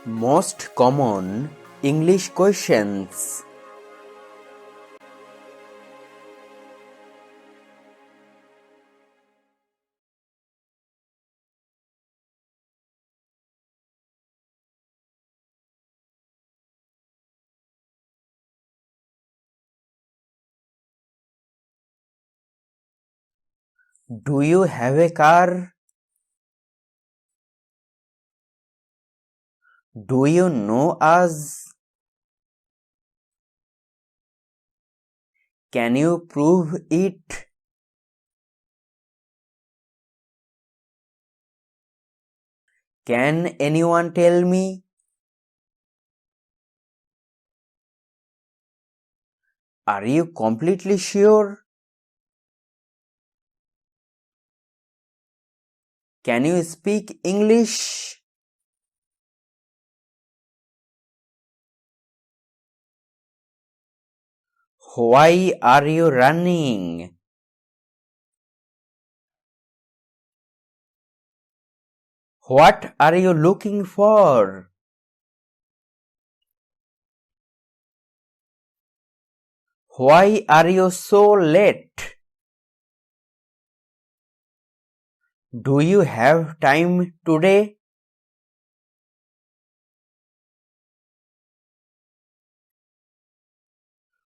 Most common English questions. Do you have a car? Do you know us? Can you prove it? Can anyone tell me? Are you completely sure? Can you speak English? Why are you running? What are you looking for? Why are you so late? Do you have time today?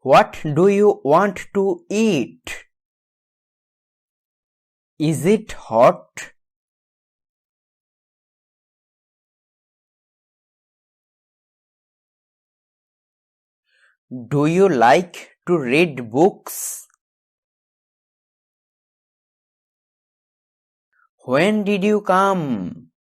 What do you want to eat? Is it hot? Do you like to read books? When did you come?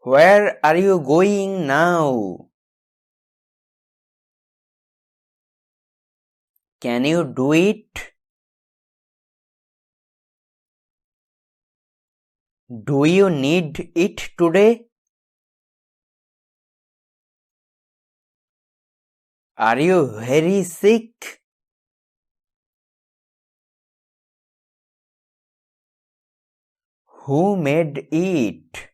Where are you going now? Can you do it? Do you need it today? Are you very sick? Who made it?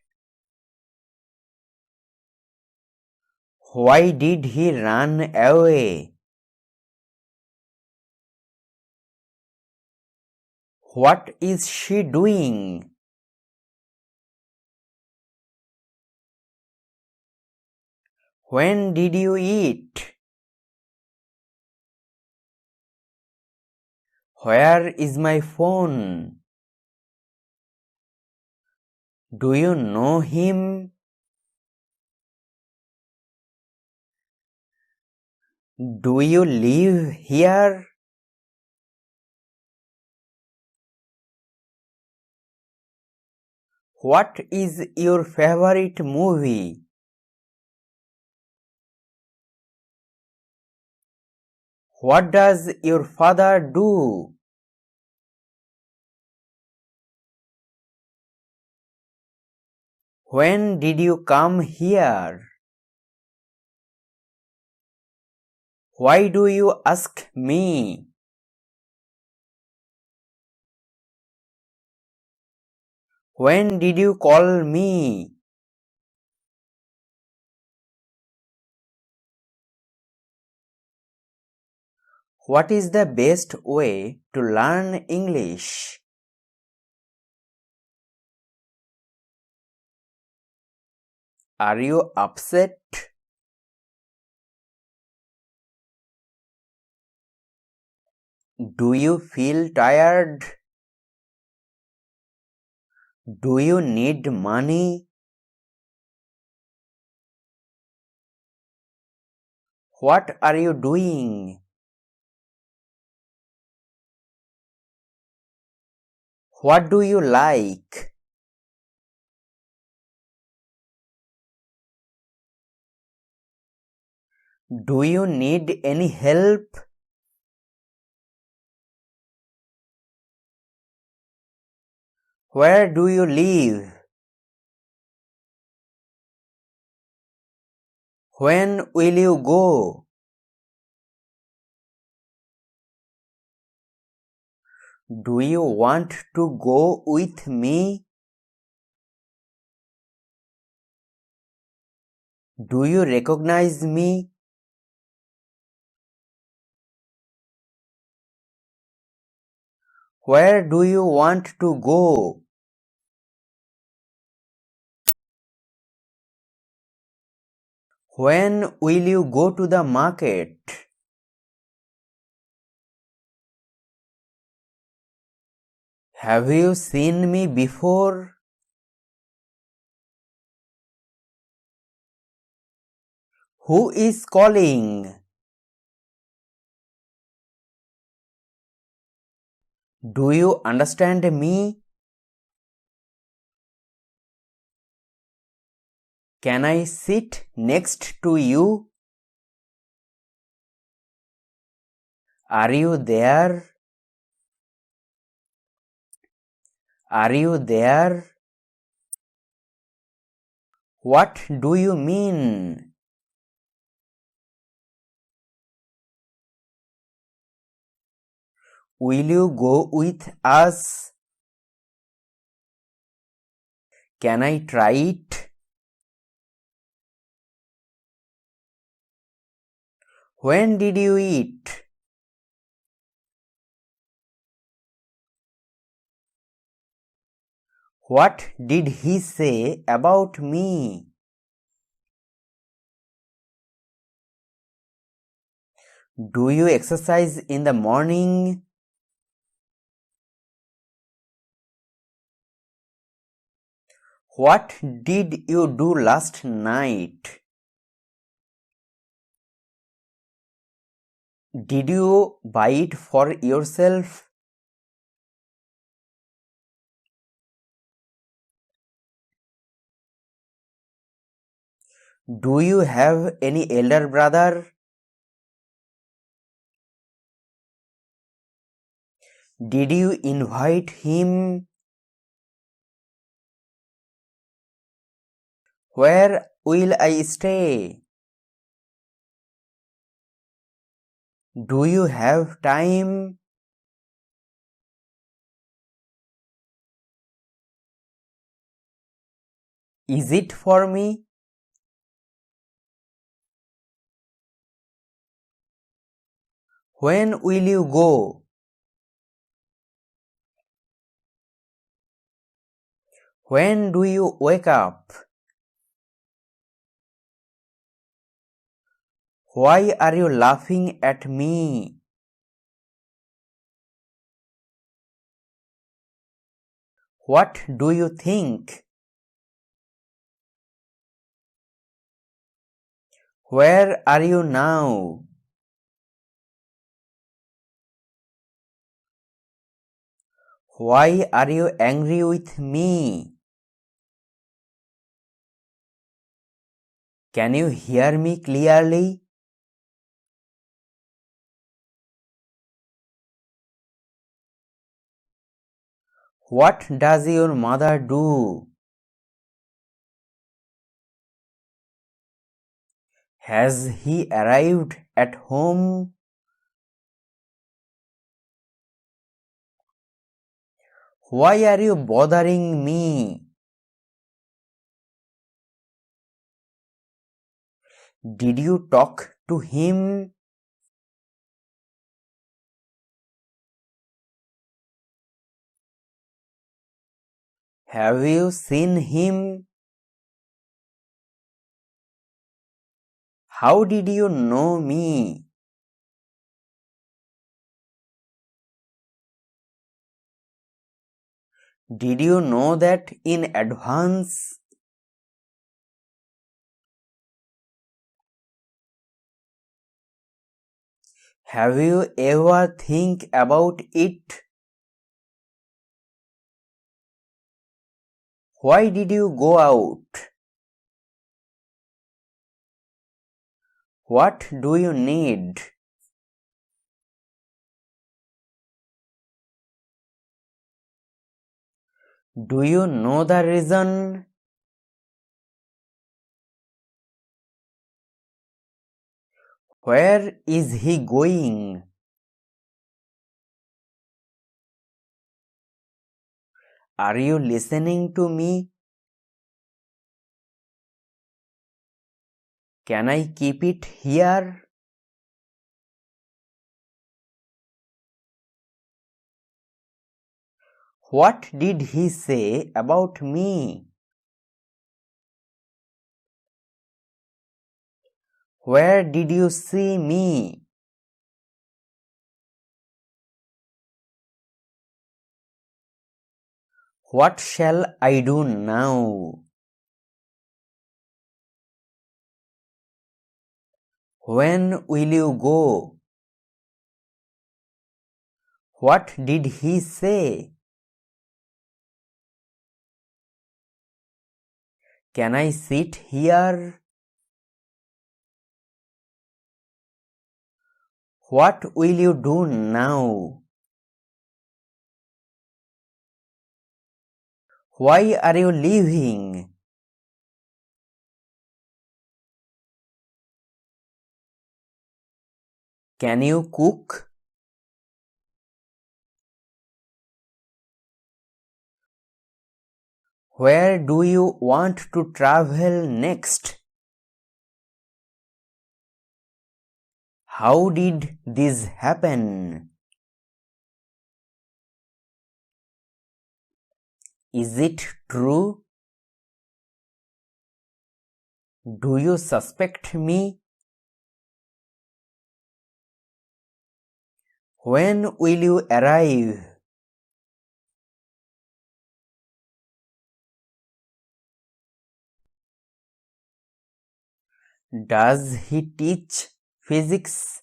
Why did he run away? What is she doing? When did you eat? Where is my phone? Do you know him? Do you live here? What is your favorite movie? What does your father do? When did you come here? Why do you ask me? When did you call me? What is the best way to learn English? Are you upset? Do you feel tired? Do you need money? What are you doing? What do you like? Do you need any help? Where do you live? When will you go? Do you want to go with me? Do you recognize me? Where do you want to go? When will you go to the market? Have you seen me before? Who is calling? Do you understand me? Can I sit next to you? Are you there? Are you there? What do you mean? Will you go with us? Can I try it? When did you eat? What did he say about me? Do you exercise in the morning? What did you do last night? Did you buy it for yourself? Do you have any elder brother? Did you invite him? Where will I stay? Do you have time? Is it for me? When will you go? When do you wake up? Why are you laughing at me? What do you think? Where are you now? Why are you angry with me? Can you hear me clearly? What does your mother do? Has he arrived at home? Why are you bothering me? Did you talk to him? Have you seen him? How did you know me? Did you know that in advance? Have you ever think about it? Why did you go out? What do you need? Do you know the reason? Where is he going? Are you listening to me? Can I keep it here? What did he say about me? Where did you see me? What shall I do now? When will you go? What did he say? Can I sit here? What will you do now? Why are you leaving? Can you cook? Where do you want to travel next? How did this happen? Is it true? Do you suspect me? When will you arrive? Does he teach physics?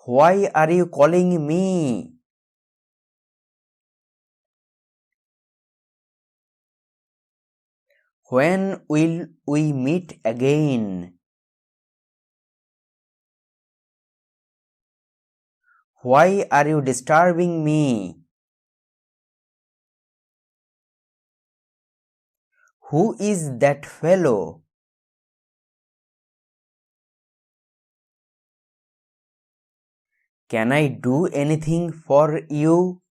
Why are you calling me? When will we meet again? Why are you disturbing me? Who is that fellow? Can I do anything for you?